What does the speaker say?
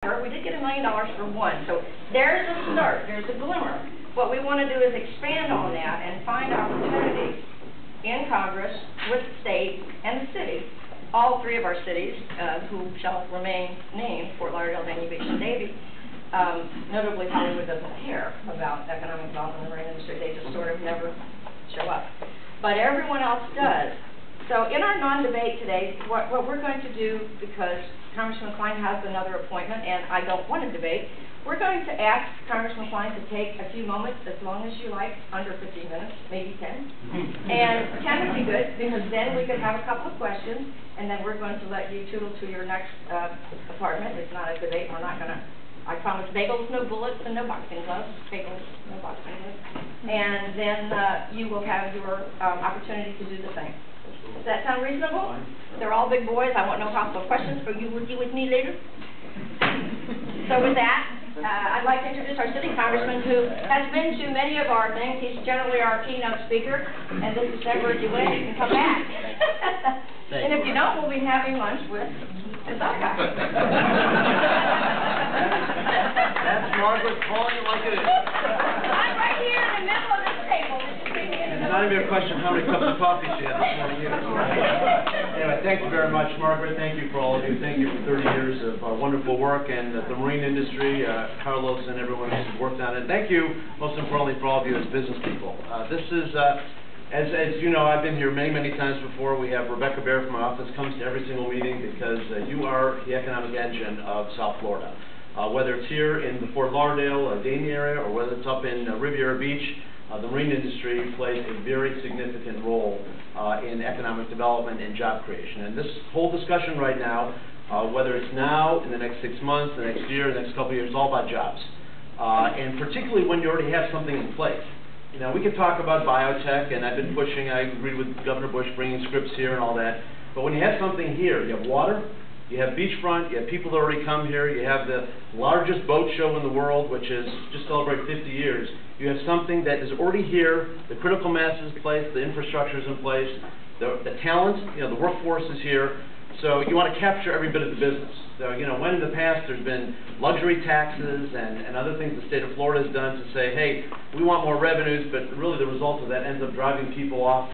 We did get $1 million for one, so there's a start, there's a glimmer. What we want to do is expand on that and find opportunities in Congress with the state and the city, all three of our cities, who shall remain named, Fort Lauderdale, Dania Beach, and Davie. Notably, Hollywood doesn't care about economic development in the marine industry. They just sort of never show up. But everyone else does. So in our non-debate today, what we're going to do, because Congressman Klein has another appointment and I don't want to debate, we're going to ask Congressman Klein to take a few moments, as long as you like, under 15 minutes, maybe 10. And 10 would be good, because then we could have a couple of questions, and then we're going to let you tootle to your next apartment. It's not a debate. We're not going to, I promise, bagels, no bullets, and no boxing gloves. Bagels, no boxing gloves. And then you will have your opportunity to do the same. Does that sound reasonable? They're all big boys. I want no hostile questions for you. Would you with me later? So with that, I'd like to introduce our sitting congressman, who has been to many of our things. He's generally our keynote speaker, and this December, if you win, you can come back. And if you don't, we'll be having lunch with the guy. That's Margaret calling it like it is. I'm right here in the middle of this table. It's not even a question how many cups of coffee she had this morning either. Anyway, thank you very much, Margaret. Thank you for all of you. Thank you for 30 years of wonderful work, and the marine industry, Carlos and everyone else who's worked on it. Thank you, most importantly, for all of you as business people. This is, as you know, I've been here many, many times before. We have Rebecca Bear from my office comes to every single meeting, because you are the economic engine of South Florida. Whether it's here in the Fort Lauderdale, Dania area, or whether it's up in Riviera Beach, the marine industry plays a very significant role in economic development and job creation. And this whole discussion right now, whether it's now, in the next 6 months, the next year, the next couple of years, is all about jobs. And particularly when you already have something in place. You know, we could talk about biotech, and I've been pushing, I agree with Governor Bush bringing scripts here and all that. But when you have something here, you have water, you have beachfront, you have people that already come here, you have the largest boat show in the world, which is just celebrated 50 years. You have something that is already here, the critical mass is in place, the infrastructure is in place, the talent, you know, the workforce is here. So you want to capture every bit of the business. So, you know, when in the past there's been luxury taxes and other things the state of Florida has done to say, hey, we want more revenues, but really the result of that ends up driving people off